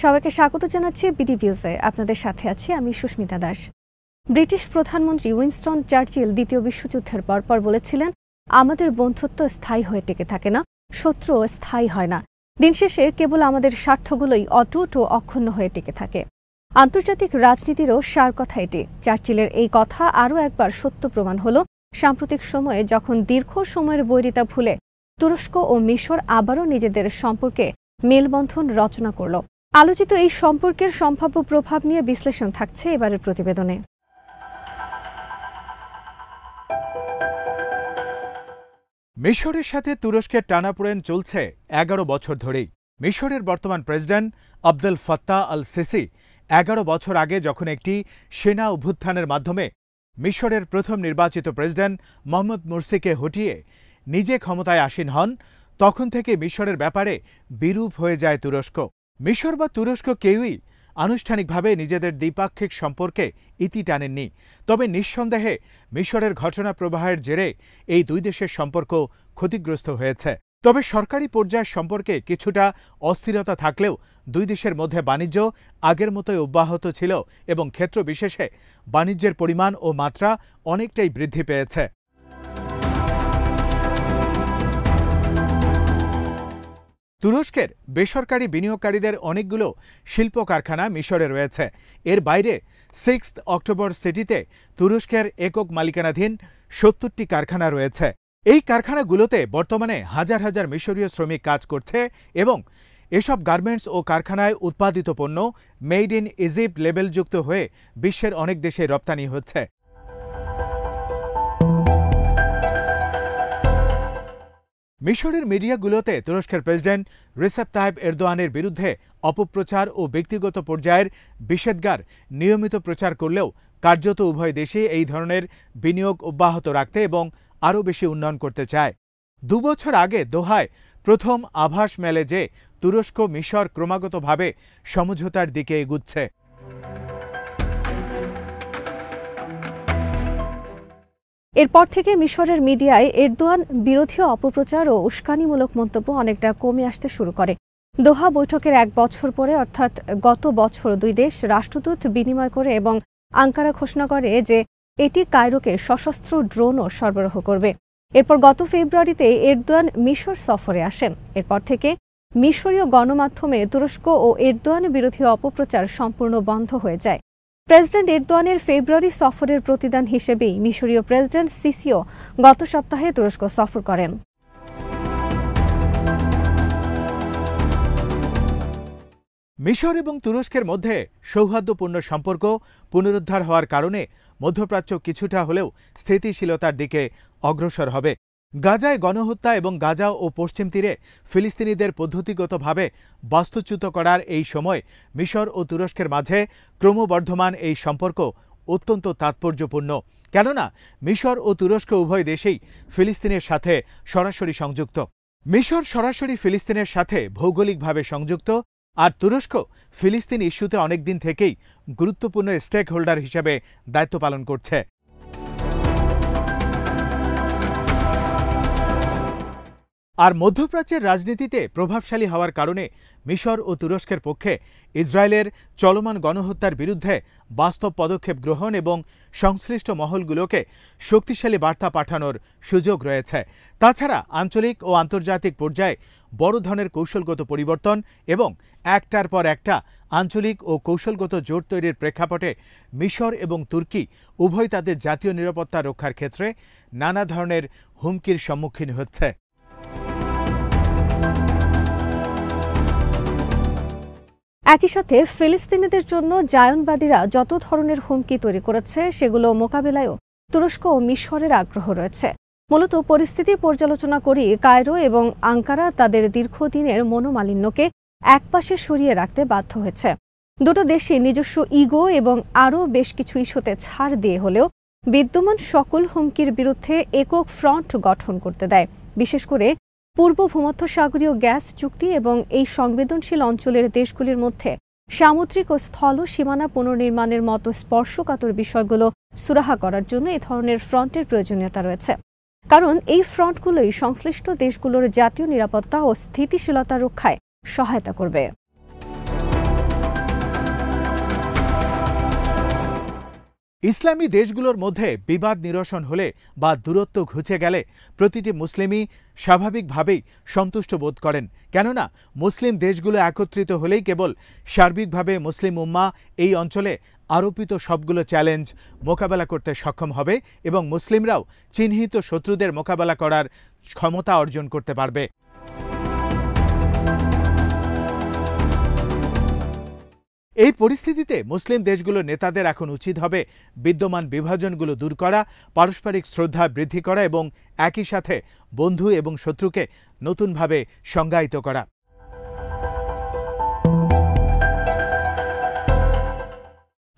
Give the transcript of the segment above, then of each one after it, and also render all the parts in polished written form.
সবাইকে স্বাগত জানাচ্ছি বিডি ভিউজে। আপনাদের সাথে আছি আমি সুস্মিতা দাস। ব্রিটিশ প্রধানমন্ত্রী উইনস্টন চার্চিল দ্বিতীয় বিশ্বযুদ্ধের পরপর বলেছিলেন, আমাদের বন্ধুত্ব স্থায়ী হয়ে টিকে থাকে না, শত্রুও স্থায়ী হয় না। দিন শেষে কেবল আমাদের স্বার্থগুলোই অটুট ও অক্ষুণ্ণ হয়ে টিকে থাকে। আন্তর্জাতিক রাজনীতিরও সার কথা এটি। চার্চিলের এই কথা আরও একবার সত্য প্রমাণ হল সাম্প্রতিক সময়ে, যখন দীর্ঘ সময়ের বৈরিতা ভুলে তুরস্ক ও মিশর আবারও নিজেদের সম্পর্কে মেলবন্ধন রচনা করল। আলোচিত এই সম্পর্কের সম্ভাব্য প্রভাব নিয়ে বিশ্লেষণ থাকছে এবারের প্রতিবেদনে। মিশরের সাথে তুরস্কের টানাপোড়েন চলছে 11 বছর ধরেই। মিশরের বর্তমান president Abdel Fattah al CC 11 বছর আগে যখন একটি সেনা অভ্যুত্থানের মাধ্যমে মিশরের প্রথম নির্বাচিত প্রেসিডেন্ট মোহাম্মদ মুরসিকে হটিয়ে নিজে ক্ষমতায় আসীন হন, তখন থেকে মিশরের ব্যাপারে বিরূপ হয়ে যায় তুরস্ক। মিশর বা তুরস্ক কেউই আনুষ্ঠানিকভাবে নিজেদের দ্বিপাক্ষিক সম্পর্কে ইতি টানেননি। তবে নিঃসন্দেহে মিশরের ঘটনা প্রবাহের জেরে এই দুই দেশের সম্পর্ক ক্ষতিগ্রস্ত হয়েছে। তবে সরকারি পর্যায়ের সম্পর্কে কিছুটা অস্থিরতা থাকলেও দুই দেশের মধ্যে বাণিজ্য আগের মতোই অব্যাহত ছিল এবং ক্ষেত্র বিশেষে বাণিজ্যের পরিমাণ ও মাত্রা অনেকটাই বৃদ্ধি পেয়েছে। তুরস্কের বেসরকারি বিনিয়োগকারীদের অনেকগুলো শিল্প কারখানা মিশরে রয়েছে। এর বাইরে 6 অক্টোবর সিটিতে তুরস্কের একক মালিকানাধীন 70টি কারখানা রয়েছে। এই কারখানাগুলোতে বর্তমানে হাজার হাজার মিশরীয় শ্রমিক কাজ করছে এবং এসব গার্মেন্টস ও কারখানায় উৎপাদিত পণ্য মেড ইন ইজিপ্ট লেবেলযুক্ত হয়ে বিশ্বের অনেক দেশে রপ্তানি হচ্ছে। মিশরের মিডিয়াগুলোতে তুরস্কের প্রেসিডেন্ট রিসেপ তাইপ এরদোয়ানের বিরুদ্ধে অপপ্রচার ও ব্যক্তিগত পর্যায়ের বিষেধাজ্ঞার নিয়মিত প্রচার করলেও কার্যত উভয় দেশই এই ধরনের বিনিয়োগ অব্যাহত রাখতে এবং আরও বেশি উন্নয়ন করতে চায়। 2 বছর আগে দোহায় প্রথম আভাস মেলে যে তুরস্ক মিশর ক্রমাগতভাবে সমঝোতার দিকে এগুচ্ছে। এরপর থেকে মিশরের মিডিয়ায় এরদোয়ান বিরোধী অপপ্রচার ও উস্কানিমূলক মন্তব্য অনেকটা কমে আসতে শুরু করে। দোহা বৈঠকের 1 বছর পরে অর্থাৎ গত বছর দুই দেশ রাষ্ট্রদূত বিনিময় করে এবং আঙ্কারা ঘোষণা করে যে এটি কায়রোকে সশস্ত্র ড্রোনও সরবরাহ করবে। এরপর গত ফেব্রুয়ারিতে এরদোয়ান মিশর সফরে আসেন। এরপর থেকে মিশরীয় গণমাধ্যমে তুরস্ক ও এরদোয়ান বিরোধী অপপ্রচার সম্পূর্ণ বন্ধ হয়ে যায়। প্রেসিডেন্ট এরদোয়ানের ফেব্রুয়ারি সফরের প্রতিদান হিসেবেই মিশরীয় প্রেসিডেন্ট সিসিও গত সপ্তাহে তুরস্ক সফর করেন। মিশর এবং তুরস্কের মধ্যে সৌহার্দ্যপূর্ণ সম্পর্ক পুনরুদ্ধার হওয়ার কারণে মধ্যপ্রাচ্য কিছুটা হলেও স্থিতিশীলতার দিকে অগ্রসর হবে। গাজায় গণহত্যা এবং গাজা ও পশ্চিম তীরে ফিলিস্তিনিদের পদ্ধতিগতভাবে বাস্তুচ্যুত করার এই সময় মিশর ও তুরস্কের মাঝে ক্রমবর্ধমান এই সম্পর্ক অত্যন্ত তাৎপর্যপূর্ণ। কেননা মিশর ও তুরস্ক উভয় দেশেই ফিলিস্তিনের সাথে সরাসরি সংযুক্ত। মিশর সরাসরি ফিলিস্তিনের সাথে ভৌগোলিকভাবে সংযুক্ত, আর তুরস্ক ফিলিস্তিন ইস্যুতে অনেকদিন থেকেই গুরুত্বপূর্ণ স্টেক হোল্ডার হিসেবে দায়িত্ব পালন করছে। আর মধ্যপ্রাচ্যের রাজনীতিতে প্রভাবশালী হওয়ার কারণে মিশর ও তুরস্কের পক্ষে ইসরায়েলের চলমান গণহত্যার বিরুদ্ধে বাস্তব পদক্ষেপ গ্রহণ এবং সংশ্লিষ্ট মহলগুলোকে শক্তিশালী বার্তা পাঠানোর সুযোগ রয়েছে। তাছাড়া আঞ্চলিক ও আন্তর্জাতিক পর্যায়ে বড় ধরনের কৌশলগত পরিবর্তন এবং একটার পর একটা আঞ্চলিক ও কৌশলগত জোট তৈরির প্রেক্ষাপটে মিশর এবং তুর্কি উভয় তাদের জাতীয় নিরাপত্তা রক্ষার ক্ষেত্রে নানা ধরনের হুমকির সম্মুখীন হচ্ছে। একই সাথে ফিলিস্তিনিদের জন্য জায়নবাদীরা যত ধরনের হুমকি তৈরি করেছে সেগুলো মোকাবিলায়ও তুরস্ক ও মিশরের আগ্রহ রয়েছে। মূলত পরিস্থিতি পর্যালোচনা করি কায়রো এবং আঙ্কারা তাদের দীর্ঘদিনের মনোমালিন্যকে একপাশে সরিয়ে রাখতে বাধ্য হয়েছে। দুটো দেশই নিজস্ব ইগো এবং আরও বেশ কিছু ইস্যুতে ছাড় দিয়ে হলেও বিদ্যমান সকল হুমকির বিরুদ্ধে একক ফ্রন্ট গঠন করতে দেয়। বিশেষ করে পূর্ব ভূমধ্যসাগরীয় গ্যাস চুক্তি এবং এই সংবেদনশীল অঞ্চলের দেশগুলির মধ্যে সামুদ্রিক ও স্থল সীমানা পুনর্নির্মাণের মতো স্পর্শকাতর বিষয়গুলো সুরাহা করার জন্য এ ধরনের ফ্রন্টের প্রয়োজনীয়তা রয়েছে। কারণ এই ফ্রন্টগুলোই সংশ্লিষ্ট দেশগুলোর জাতীয় নিরাপত্তা ও স্থিতিশীলতা রক্ষায় সহায়তা করবে। ইসলামী দেশগুলোর মধ্যে বিবাদ নিরসন হলে বা দূরত্ব ঘুচে গেলে প্রতিটি মুসলিমই স্বাভাবিকভাবেই সন্তুষ্ট বোধ করেন, কেননা মুসলিম দেশগুলো একত্রিত হলেই কেবল সার্বিকভাবে মুসলিম উম্মাহ এই অঞ্চলে আরোপিত সবগুলো চ্যালেঞ্জ মোকাবেলা করতে সক্ষম হবে এবং মুসলিমরাও চিহ্নিত শত্রুদের মোকাবেলা করার ক্ষমতা অর্জন করতে পারবে। এই পরিস্থিতিতে মুসলিম দেশগুলোর নেতাদের এখন উচিত হবে বিদ্যমান বিভাজনগুলো দূর করা, পারস্পরিক শ্রদ্ধা বৃদ্ধি করা এবং একই সাথে বন্ধু এবং শত্রুকে নতুনভাবে সংজ্ঞায়িত করা।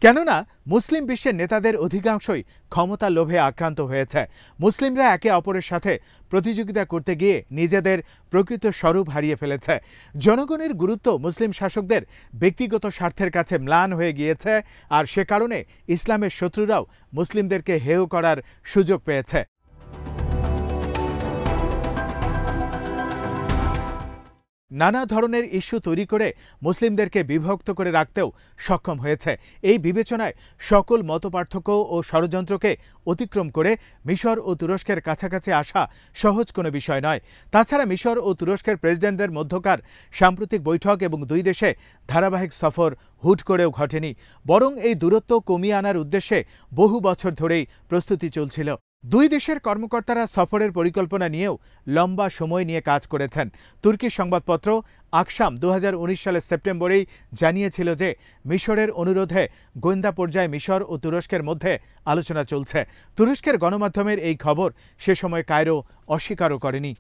কেননা মুসলিম বিশ্বের নেতাদের অধিকাংশই ক্ষমতা লোভে আক্রান্ত হয়েছে। মুসলিমরা একে অপরের সাথে প্রতিযোগিতা করতে গিয়ে নিজেদের প্রকৃত স্বরূপ হারিয়ে ফেলেছে। জনগণের গুরুত্ব মুসলিম শাসকদের ব্যক্তিগত স্বার্থের কাছে ম্লান হয়ে গিয়েছে, আর সে কারণে ইসলামের শত্রুরাও মুসলিমদেরকে হেয় করার সুযোগ পেয়েছে। নানা ধরনের ইস্যু তৈরি করে মুসলিমদেরকে বিভক্ত করে রাখতেও সক্ষম হয়েছে। এই বিবেচনায় সকল মতপার্থক্য ও ষড়যন্ত্রকে অতিক্রম করে মিশর ও তুরস্কের কাছাকাছি আসা সহজ কোনো বিষয় নয়। তাছাড়া মিশর ও তুরস্কের প্রেসিডেন্টদের মধ্যকার সাম্প্রতিক বৈঠক এবং দুই দেশে ধারাবাহিক সফর হুট করেও ঘটেনি, বরং এই দূরত্ব কমিয়ে আনার উদ্দেশ্যে বহু বছর ধরেই প্রস্তুতি চলছিল। দুই দেশের কর্মকর্তারা সফরের পরিকল্পনা নিয়েও লম্বা সময় নিয়ে কাজ করেছেন। তুর্কি সংবাদপত্র আকশাম 2019 সালের সেপ্টেম্বরেই জানিয়েছিল যে মিশরের অনুরোধে গোয়েন্দা পর্যায়ে মিশর ও তুরস্কের মধ্যে আলোচনা চলছে। তুরস্কের গণমাধ্যমের এই খবর সে সময় কায়রো অস্বীকারও করেনি।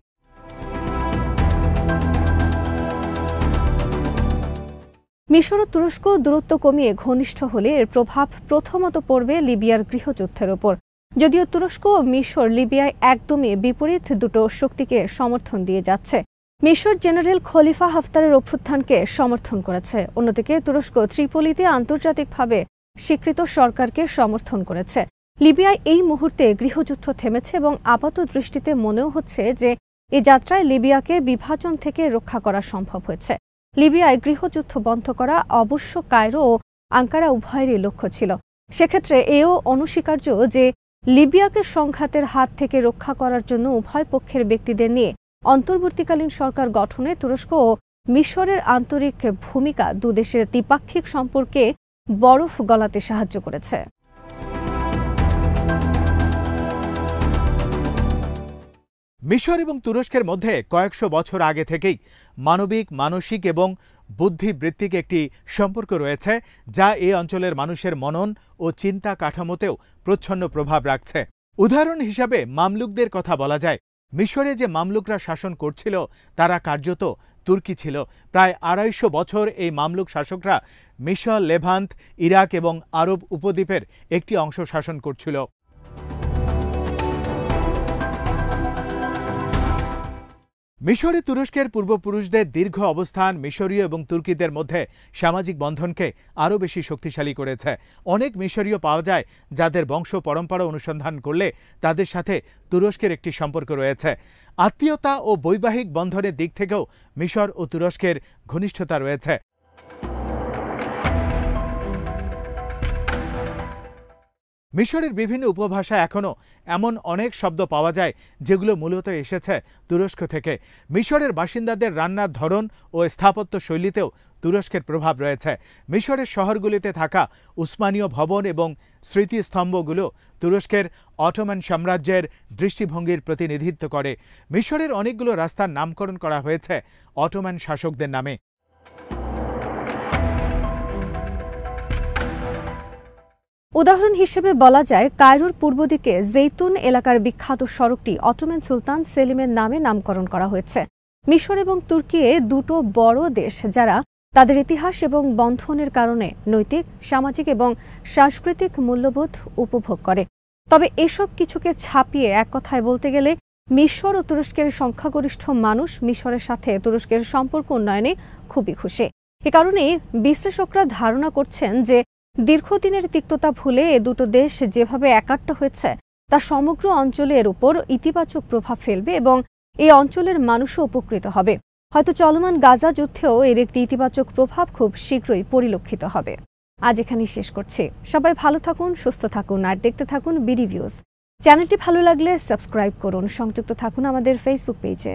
মিশর ও তুরস্ক দূরত্ব কমিয়ে ঘনিষ্ঠ হলে এর প্রভাব প্রথমত পড়বে লিবিয়ার গৃহযুদ্ধের ওপর। যদিও তুরস্ক ও মিশর লিবিয়ায় একদমই বিপরীত দুটো শক্তিকে সমর্থন দিয়ে যাচ্ছে। মিশর জেনারেল খলিফা হাফতারের অভ্যুত্থানকে সমর্থন করেছে, অন্যদিকে তুরস্ক ত্রিপোলিতে আন্তর্জাতিকভাবে স্বীকৃত সরকারকে সমর্থন করেছে। লিবিয়ায় এই মুহূর্তে গৃহযুদ্ধ থেমেছে এবং আপাত দৃষ্টিতে মনেও হচ্ছে যে এই যাত্রায় লিবিয়াকে বিভাজন থেকে রক্ষা করা সম্ভব হয়েছে। লিবিয়ায় গৃহযুদ্ধ বন্ধ করা অবশ্য কায়রো ও আঙ্কারা উভয়েরই লক্ষ্য ছিল। সেক্ষেত্রে এও অনস্বীকার্য যে লিবিয়াকে সংঘাতের হাত থেকে রক্ষা করার জন্য উভয় পক্ষের ব্যক্তিদের নিয়ে অন্তর্বর্তীকালীন সরকার গঠনে তুরস্ক ও মিশরের আন্তরিক ভূমিকা দুদেশের দ্বিপাক্ষিক সম্পর্কে বরফ গলাতে সাহায্য করেছে। মিশর এবং তুরস্কের মধ্যে কয়েকশো বছর আগে থেকেই মানবিক, মানসিক এবং বুদ্ধিবৃত্তিক একটি সম্পর্ক রয়েছে, যা এই অঞ্চলের মানুষের মনন ও চিন্তা কাঠামোতেও প্রচ্ছন্ন প্রভাব রাখছে। উদাহরণ হিসাবে মামলুকদের কথা বলা যায়। মিশরে যে মামলুকরা শাসন করছিল তারা কার্যত তুর্কি ছিল। প্রায় 250 বছর এই মামলুক শাসকরা মিশর, লেভান্ট, ইরাক এবং আরব উপদ্বীপের একটি অংশ শাসন করছিল। মিশরে তুরস্কের পূর্বপুরুষদের দীর্ঘ অবস্থান মিশরীয় এবং তুর্কিদের মধ্যে সামাজিক বন্ধনকে আরও বেশি শক্তিশালী করেছে। অনেক মিশরীয় পাওয়া যায় যাদের বংশ পরম্পরা অনুসন্ধান করলে তাদের সাথে তুরস্কের একটি সম্পর্ক রয়েছে। আত্মীয়তা ও বৈবাহিক বন্ধনের দিক থেকেও মিশর ও তুরস্কের ঘনিষ্ঠতা রয়েছে। মিশরের বিভিন্ন উপভাষায় এখনও এমন অনেক শব্দ পাওয়া যায় যেগুলো মূলত এসেছে তুরস্ক থেকে। মিশরের বাসিন্দাদের রান্নার ধরন ও স্থাপত্য শৈলীতেও তুরস্কের প্রভাব রয়েছে। মিশরের শহরগুলিতে থাকা উসমানীয় ভবন এবং স্মৃতিস্তম্ভগুলো তুরস্কের অটোমান সাম্রাজ্যের দৃষ্টিভঙ্গির প্রতিনিধিত্ব করে। মিশরের অনেকগুলো রাস্তার নামকরণ করা হয়েছে অটোমান শাসকদের নামে। উদাহরণ হিসেবে বলা যায়, কায়রোর পূর্ব দিকে জেইতুন এলাকার বিখ্যাত সড়কটি অটোমান সুলতান সেলিমের নামে নামকরণ করা হয়েছে। মিশর এবং তুর্কি দুটো বড় দেশ যারা তাদের ইতিহাস এবং বন্ধনের কারণে নৈতিক, সামাজিক এবং সাংস্কৃতিক মূল্যবোধ উপভোগ করে। তবে এসব কিছুকে ছাপিয়ে এক কথায় বলতে গেলে মিশর ও তুরস্কের সংখ্যাগরিষ্ঠ মানুষ মিশরের সাথে তুরস্কের সম্পর্ক উন্নয়নে খুবই খুশি। এ কারণেই বিশ্লেষকরা ধারণা করছেন যে দীর্ঘদিনের তিক্ততা ভুলে এ দুটো দেশ যেভাবে একাট্ট হয়েছে তা সমগ্র অঞ্চলের উপর ইতিবাচক প্রভাব ফেলবে এবং এই অঞ্চলের মানুষও উপকৃত হবে। হয়তো চলমান গাজা যুদ্ধেও এর একটি ইতিবাচক প্রভাব খুব শীঘ্রই পরিলক্ষিত হবে। আজ এখানেই শেষ করছি। সবাই ভালো থাকুন, সুস্থ থাকুন আর দেখতে থাকুন বিডি ভিউজ। চ্যানেলটি ভালো লাগলে সাবস্ক্রাইব করুন, সংযুক্ত থাকুন আমাদের ফেসবুক পেজে।